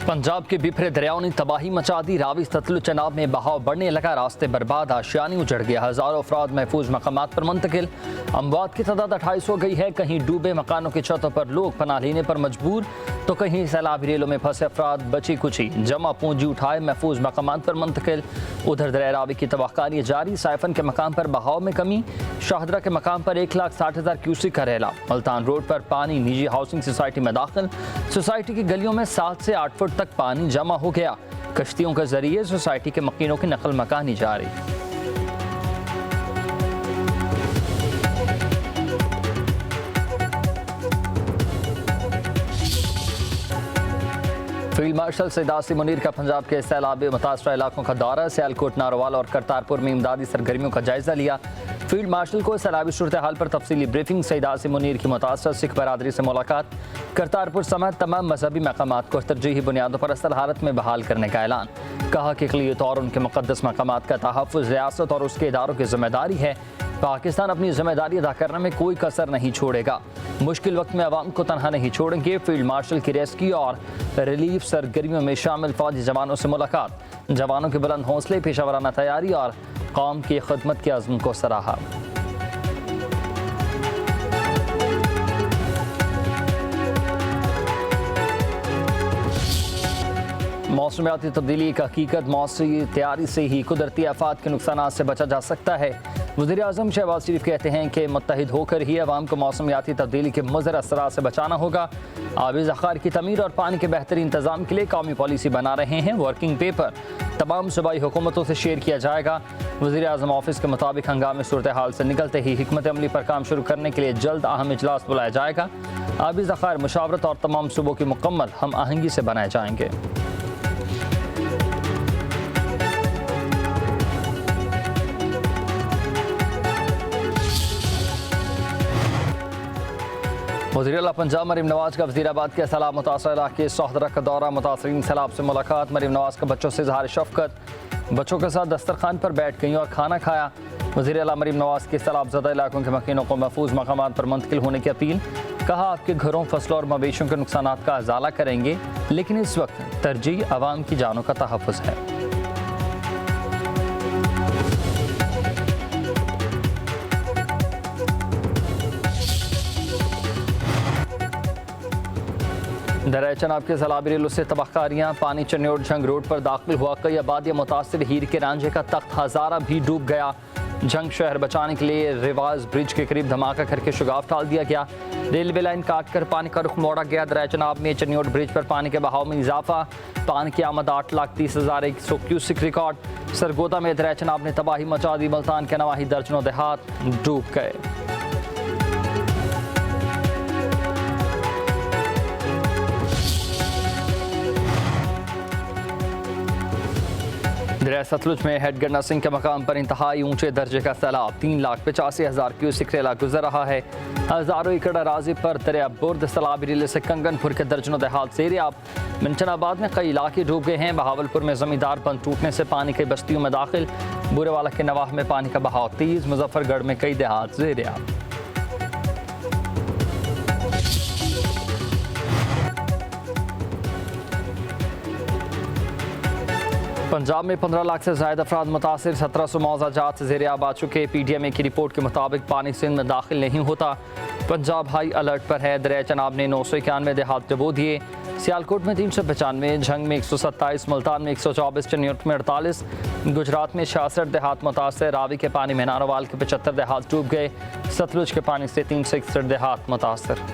पंजाब के बिफरे दरियाओं ने तबाही मचा दी। रावी सतलुज चनाब में बहाव बढ़ने लगा, रास्ते बर्बाद, आशियानी उजड़ गया, हजारों अफराद महफूज मकामात पर मुंतकिल। अमवात की तादाद 28 हो गई है। कहीं डूबे मकानों की छतों पर लोग पनाह लेने पर मजबूर, तो कहीं सैलाबी रेलों में फंसे अफराद बची कुची जमा पूंजी उठाए महफूज मकामात पर मुंतकिल। उधर दरिया रावी की तबाहकारी जारी, साइफन के मकाम पर बहाव में कमी, शाहदरा के मकाम पर 1,60,000 क्यूसिक का रेला। मुल्तान रोड पर पानी निजी हाउसिंग सोसाइटी में दाखिल, सोसाइटी की गलियों में 7 से 8 फुट तक पानी जमा हो गया। कश्तियों के जरिए सोसाइटी के मकीनों की नकल मकानी जारी। फील्ड मार्शल सैयद आसिम मुनीर का पंजाब के सैलाबी मुतासरा इलाकों का दौरा, सियालकोट, नारोवाल और करतारपुर में इमदादी सरगर्मियों का जायजा लिया। फील्ड मार्शल को सैलाबी सूरत हाल पर तफसीली ब्रीफिंग, सैयद आसिम मुनीर की मुतासरा सिख बरादरी से मुलाकात, करतारपुर समेत तमाम मजहबी मकामात को तरजीही बुनियादों पर असल हालत में बहाल करने का ऐलान। कहा कि इक़लियत और उनके मुक़द्दस मकामात का तहफ़्फ़ुज़ रियासत और उसके इदारों की जिम्मेदारी है। पाकिस्तान अपनी जिम्मेदारी अदा करने में कोई कसर नहीं छोड़ेगा। मुश्किल वक्त में अवाम को तनहा नहीं छोड़ेंगे। फील्ड मार्शल की रेस्क्यू और रिलीफ सरगर्मियों में शामिल फौजी जवानों से मुलाकात, जवानों के बुलंद हौसले, पेशावराना तैयारी और कौम की खिदमत के अज़्म को सराहा। मौसमियाती तब्दीली का हकीकत, मौसमी तैयारी से ही कुदरती आफात के नुकसान से बचा जा सकता है। वज़ीर आज़म शहबाज शरीफ कहते हैं कि मुत्तहिद होकर ही अवाम को मौसमियाती तब्दीली के मुज़र असरात से बचाना होगा। आबी ज़खायर की तमीर और पानी के बेहतरीन इंतज़ाम के लिए कौमी पॉलिसी बना रहे हैं। वर्किंग पेपर तमाम सूबाई हुकूमतों से शेयर किया जाएगा। वज़ीर आज़म ऑफिस के मुताबिक हंगामी सूरत हाल से निकलते ही हिकमत अमली पर काम शुरू करने के लिए जल्द अहम इजलास बुलाया जाएगा। आबी ज़खायर मुशावरत और तमाम सूबों की मुकम्मल हम आहंगी से बनाए जाएंगे। वज़ीर-ए-आला पंजाब मरीम नवाज का वज़ीराबाद के सैलाब मुतासर इलाके शाहदरा का दौरा, मुतासरीन सैलाब से मुलाकात। मरीम नवाज का बच्चों से इज़हार शफ़क़त, बच्चों के साथ दस्तरखान पर बैठ गई और खाना खाया। वज़ीर-ए-आला मरीम नवाज के सैलाब ज़दा इलाकों के मकीनों को महफूज मकामात पर मुंतकिल होने की अपील। कहा, आपके घरों, फसलों और मवेशियों के नुकसानात का अजाला करेंगे, लेकिन इस वक्त तरजीह अवाम की जानों का तहफ़्फ़ुज़ है। दरिया चनाब के सैलाबी रेलों से तबाहकारियाँ, पानी चन्योड़ झंग रोड पर दाखिल हुआ, कई आबादियाँ मुतासिर। हीर के रांझे का तख्त हज़ारा भी डूब गया। झंग शहर बचाने के लिए रिवाज ब्रिज के करीब धमाका करके शुगाफ डाल दिया गया। रेलवे लाइन काट कर पानी का रुख मोड़ा गया। दरिया चनाब में चन्योड़ ब्रिज पर पानी के बहाव में इजाफा, पानी की आमद 8,30,100 क्यूसिक रिकॉर्ड। सरगोदा में दरिया चनाब ने तबाही मचा दी, मुल्तान के नवाही दर्जनों देहात डूब गए। दरिया सतलुज में हेडगंडा सिंह के मकाम पर इंतहाई ऊंचे दर्जे का सैलाब, 3,85,000 क्यूसिक रेला गुजर रहा है। हज़ारों एकड़ अराजी पर दरिया बुर्द सैलाबी रेले से कंगनपुर के दर्जनों देहात ज़ेर-ए-आब। मिंचनाबाद में कई इलाके डूब गए हैं। बहावलपुर में ज़मींदार बंद टूटने से पानी कई बस्तियों में दाखिल। बुरेवाला के नवाह में पानी का बहाव तेज़। मुजफ्फरगढ़ में कई देहात ज़ेर-ए-आब। पंजाब में 15 लाख से ज़ायद अफराद मुतासिर, 1700 मौज़ा जात ज़ेर-ए-आब आ चुके। PTMA की रिपोर्ट के मुताबिक पानी सिंध में दाखिल नहीं होता। पंजाब हाई अलर्ट पर है। दरिया चनाब ने 991 देहात डबो दिए। सियालकोट में 395, झंग में 127, मुल्तान में 124, चन्योड़ में 48, गुजरात में 66 देहात मुतासिर। रावी के पानी में नारोवाल के 75 देहात डूब गए। सतलुज के पानी से 361 देहात मुतासिर।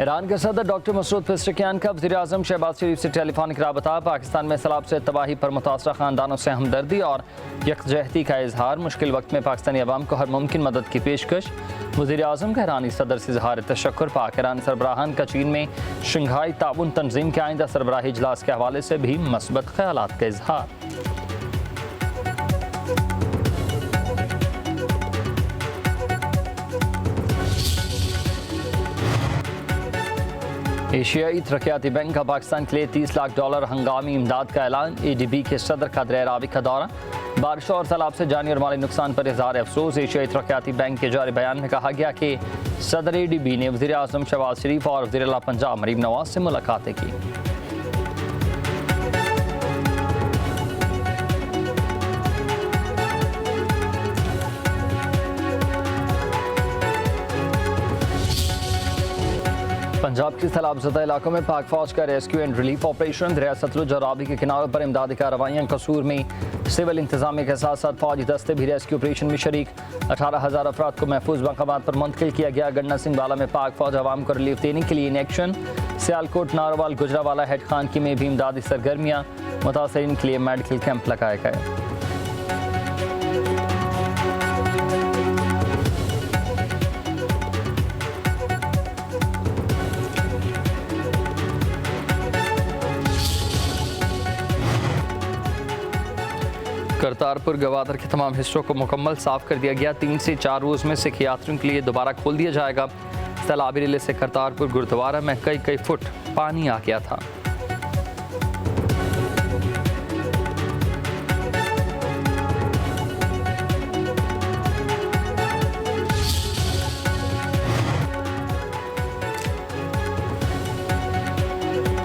ईरान के सदर डॉक्टर मसूद पेज़ेशकियान का वज़ीर आज़म शहबाज शरीफ से टेलीफोनिक राबता। पाकिस्तान में सैलाब से तबाही पर मुतासरा ख़ानदानों से हमदर्दी और यकजहती का इजहार। मुश्किल वक्त में पाकिस्तानी अवाम को हर मुमकिन मदद की पेशकश। वज़ीर आज़म का ईरानी सदर से इजहार तशक्कुर। पाक ईरान सरबराहान का चीन में शंघाई ताउन तंजीम के आइंदा सरबराही इजलास के हवाले से भी मस्बत ख्यालात का इजहार। एशियाई तरक्याती बैंक का पाकिस्तान के लिए $30 लाख हंगामी इमदाद का ऐलान। ADB के सदर का दरिया रावी का दौरा। बारिश और सैलाब से जानी और माली नुकसान पर इज़हार अफसोस। एशियाई तरक्याती बैंक के जारी बयान में कहा गया कि सदर ADB ने वज़ीर आज़म शहबाज शरीफ और वज़ीर आला पंजाब मरीम नवाज से मुलाकातें की। पंजाब के सैलाबज़दा इलाकों में पाक फौज का रेस्क्यू एंड रिलीफ ऑपरेशन। दरिया सतलुज और रावी के किनारों पर इमदादी कार्रवाइयाँ। कसूर में सिविल इंतजामिया के साथ साथ फौजी दस्ते भी रेस्क्यू ऑपरेशन में शरीक। 18,000 अफराद को महफूज मकामात पर मुंतकिल किया गया। गन्ना सिंह वाला में पाक फौज अवाम को रिलीफ देने के लिए in action. Sialkot, Narowal, Gujranwala, head Khan की में भी इमदादी सरगर्मियाँ। मुतासरीन के लिए मेडिकल कैंप लगाए गए। करतारपुर गवादर के तमाम हिस्सों को मुकम्मल साफ कर दिया गया। 3 से 4 रोज़ में सिख यात्रियों के लिए दोबारा खोल दिया जाएगा। सैलाबी रिले से करतारपुर गुरुद्वारा में कई फुट पानी आ गया था।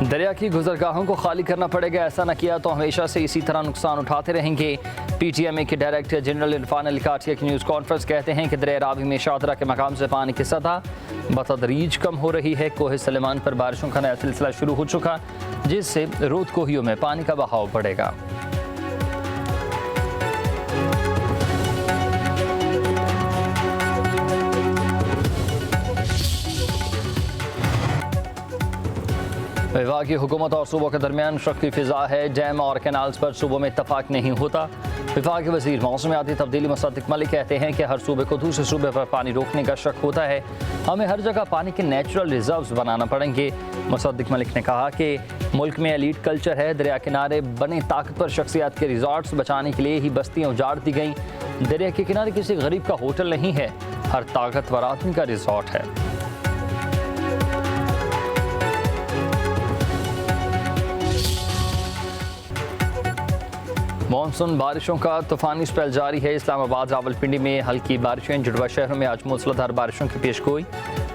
दरिया की गुजरगाहों को खाली करना पड़ेगा, ऐसा न किया तो हमेशा से इसी तरह नुकसान उठाते रहेंगे। PTMA के डायरेक्टर जनरल इरफान अली काठिया की न्यूज़ कॉन्फ्रेंस कहते हैं कि दरिया रावी में शादरा के मकाम से पानी की सतह बतदरीज कम हो रही है। कोहे सलेमान पर बारिशों का नया सिलसिला शुरू हो चुका, जिससे रोद कोहियों में पानी का बहाव बढ़ेगा। विभाग की हुकूमत और सूबों के दरमियान शक की फिजा है। डैम और कैनाल्स पर सूबों में इत्तफाक नहीं होता। विभाग के वजीर मौसमियाती तब्दीली मुसद्दिक मलिक कहते हैं कि हर सूबे को दूसरे सूबे पर पानी रोकने का शक होता है। हमें हर जगह पानी के नेचुरल रिजर्व्स बनाना पड़ेंगे। मुसद्दिक मलिक ने कहा कि मुल्क में एलीट कल्चर है। दरिया किनारे बने ताकतवर शख्सियात के रिजॉर्ट्स बचाने के लिए ही बस्तियाँ उजाड़ दी गई। दरिया के किनारे किसी गरीब का होटल नहीं है, हर ताकतवर आदमी का रिजॉर्ट है। मानसून बारिशों का तूफानी स्पेल जारी है। इस्लामाबाद, रावलपिंडी में हल्की बारिशें। जुड़वा शहरों में आज मूसलाधार बारिशों की पेशगोई।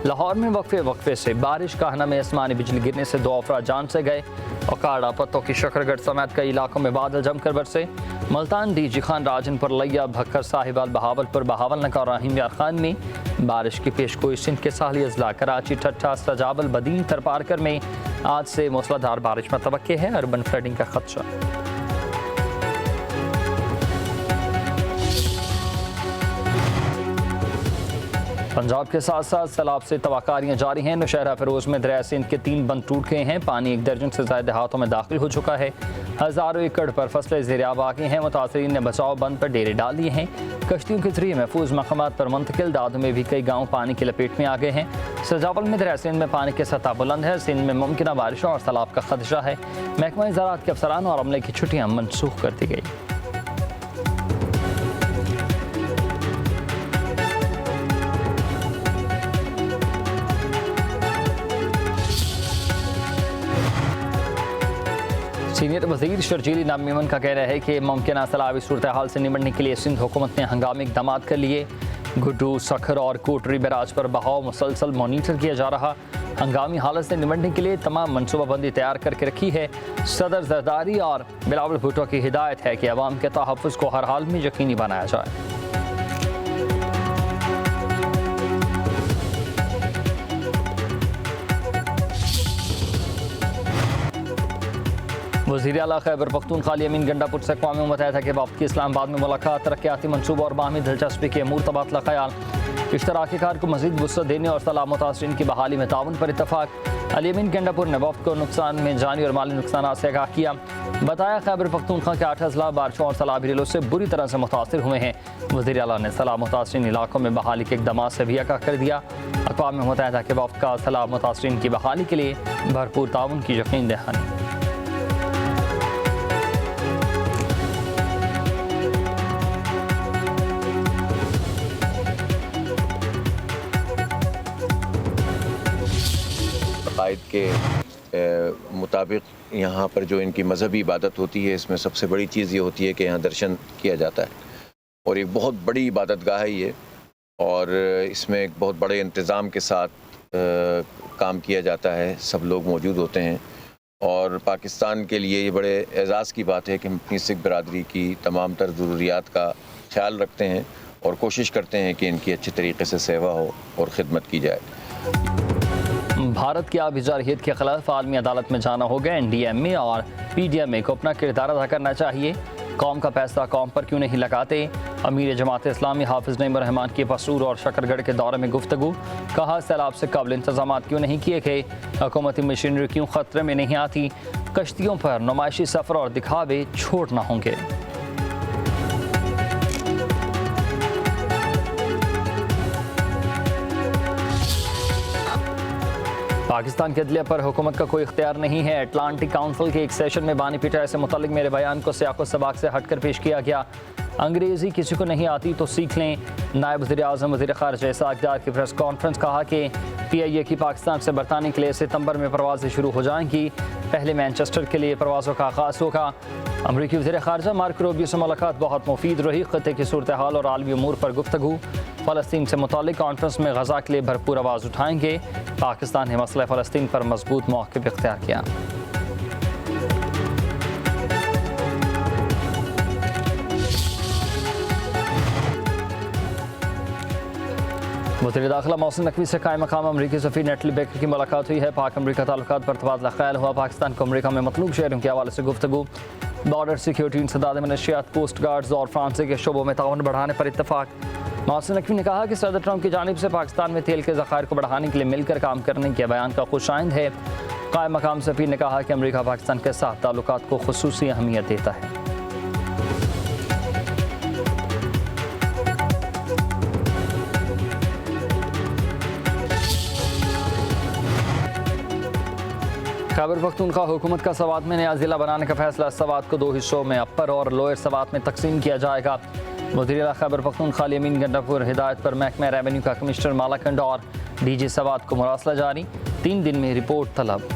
लाहौर में वक्फे से बारिश। काहना में आसमानी बिजली गिरने से 2 अफराद जान से गए। औकाड़ा, पत्तों की शकरगढ़ समेत कई इलाकों में बादल जमकर बरसे। मुल्तान, DG खान, राजनपुर, लैया, भक्कर, साहिवाल, बहावलपुर, बहावलनगर और रहीम यार खान में बारिश की पेशगोई। सिंध के साहली अजला, कराची, ठट्ठा, सजावल, बदीन, तरपारकर में आज से मूसलाधार बारिश में तवक्के है। अर्बन फ्लडिंग का खदशा। पंजाब के साथ साथ सैलाब से तबाकारियाँ जारी हैं। नौशहरा फिरोज में दरिया सिंध के 3 बंद टूट गए हैं। पानी 1 दर्जन से ज़्यादा देहातों में दाखिल हो चुका है। हज़ारों एकड़ पर फसलें ज़ेर-ए-आब आ गई हैं। मुतासरीन ने बचाव बंद पर डेरे डाल दिए हैं। कश्तियों के जरिए महफूज मकामात पर मुंतकिल। दादू में भी कई गाँव पानी की लपेट में आ गए हैं। सजावल में दरिया सिंध में पानी की सतह बुलंद है। सिंध में मुमकिन बारिशों और सैलाब का खदशा है। महकमा ज़राअत के अफसरान और अमले की छुट्टियाँ मनसूख कर दी गई। सीनियर वजीर शर्जीली नामीमन का कहना है कि मुमकिन सैलाबी सूरत हाल से निपटने के लिए सिंध हुकूमत ने हंगामी इक़दाम कर लिए। गुड्डू, सखर और कोटरी बैराज पर बहाव मुसलसल मॉनिटर किया जा रहा। हंगामी हालत से निपटने के लिए तमाम मनसूबाबंदी तैयार करके रखी है। सदर जरदारी और बिलावल भुट्टो की हिदायत है कि अवाम के तहफ़्फ़ुज़ को हर हाल में यकीनी बनाया जाए। वज़ीर आला खैबर पख्तूनख्वा अमीन गंडापुर से अक़वाम मुत्तहिदा के वफ़द की इस्लामाबाद में मुलाकात। तरक्याती मनसूबों और बाहमी दिलचस्पी के अमूर तबादला ख़याल। इश्तराकी कार को मज़ीद वुसअत देने और सैलाब मुतासरीन की बहाली में ताउन पर इत्तफ़ाक़। अमीन गंडापुर ने वफ़द को नुकसान में जानी और माली नुकसान से आगाह किया। बताया खैबर पख्तूनख्वा के 8 अज़ला बारिशों और सैलाबी रिलों से बुरी तरह से मुतासिर हुए हैं। वज़ीर आला ने सैलाब मुतासरीन इलाकों में बहाली के इक़दाम से भी आगाह कर दिया। अक़वाम मुत्तहिदा के वफ़द का सैलाब मुतासरीन की बहाली के लिए भरपूर ताउन की यकीन दहानी। के मुताबिक यहाँ पर जो इनकी मजहबी इबादत होती है, इसमें सबसे बड़ी चीज़ ये होती है कि यहाँ दर्शन किया जाता है और एक बहुत बड़ी इबादतगाह है ये, और इसमें एक बहुत बड़े इंतज़ाम के साथ काम किया जाता है, सब लोग मौजूद होते हैं। और पाकिस्तान के लिए ये बड़े एज़ाज़ की बात है कि हम अपनी सिख बरादरी की तमाम तर ज़रूरियात का ख्याल रखते हैं और कोशिश करते हैं कि इनकी अच्छे तरीके से सेवा हो और ख़िदमत की जाए। भारत की आबी जारहियत के खिलाफ आलमी अदालत में जाना होगा। NDMA और PDMA को अपना किरदार अदा करना चाहिए। कौम का पैसा कौम पर क्यों नहीं लगाते? अमीर जमात इस्लामी हाफिज़ नईम रहमान की पसूर और शकरगढ़ के दौरे में गुफ्तगू। कहा सैलाब से काबिल इंतजाम क्यों नहीं किए गए? हुकूमती मशीनरी क्यों ख़तरे में नहीं आती? कश्तियों पर नुमाइशी सफ़र और दिखावे छोड़ना होंगे। पाकिस्तान के अदलिया पर हुकूमत का कोई इख्तियार नहीं है। अटलांटिक काउंसिल के एक सेशन में बानी पिटाई से मुतल्लिक मेरे बयान को सियाक़ो सबाक से हटकर पेश किया गया। अंग्रेज़ी किसी को नहीं आती तो सीख लें। नायब वज़ीर-ए-आज़म वज़ीर ख़ारिजा इसाक़ डार की प्रेस कॉन्फ्रेंस। कहा कि PIA की पाकिस्तान से बरतानिया के लिए सितंबर में परवाज़ें शुरू हो जाएंगी। पहले मैनचेस्टर के लिए परवाज़ों का आगाज़ होगा। अमरीकी वज़ीर ख़ारिजा मार्को रूबियो से मुलाकात बहुत मुफीद रही। ख़ित्ते की सूरत हाल और आलमी अमूर पर गुफ्तगू। फ़लस्तीन से मुताल्लिक कॉन्फ्रेंस में गज़ा के लिए भरपूर आवाज़ उठाएंगे। पाकिस्तान ने मसला फ़लस्तीन पर मजबूत मौक़िफ़ इख्तियार किया। वज़ीर दाखिला मोहसिन नकवी से कायम मकाम अमरीकी सफ़ीर नेटली बेकर की मुलाकात हुई है। पाक अमरीका ताल्लुकात पर तबादला ख्याल हुआ। पाकिस्तान को अमरीका में मतलूब शहरों के हवाले से गुफ्तगू। बॉर्डर सिक्योरिटी इंसदाद मनशियात, कोस्ट गार्ड्स और फ्रांसी के शोबों में ताउन बढ़ाने पर इत्तफाक। मोहसिन नकवी ने कहा कि सदर ट्रंप की जानिब से पाकिस्तान में तेल के ज़खायर को बढ़ाने के लिए मिलकर काम करने के बयान का खुशाइंद है। कायम मकाम सफ़ीर ने कहा कि अमरीका पाकिस्तान के साथ ताल्लुकात को खुसूसी अहमियत देता है। खैबर पख्तूनख्वा हुकूमत का सवात में नया ज़िला बनाने का फैसला। सवात को 2 हिस्सों में अपर और लोअर सवात में तकसीम किया जाएगा। वज़ीर खैबर पख्तूनख्वा अमीन गंडापुर हिदायत पर महकमा रेवेन्यू का कमिश्नर मालाकंड और DG सवात को मुरासला जारी। 3 दिन में रिपोर्ट तलब।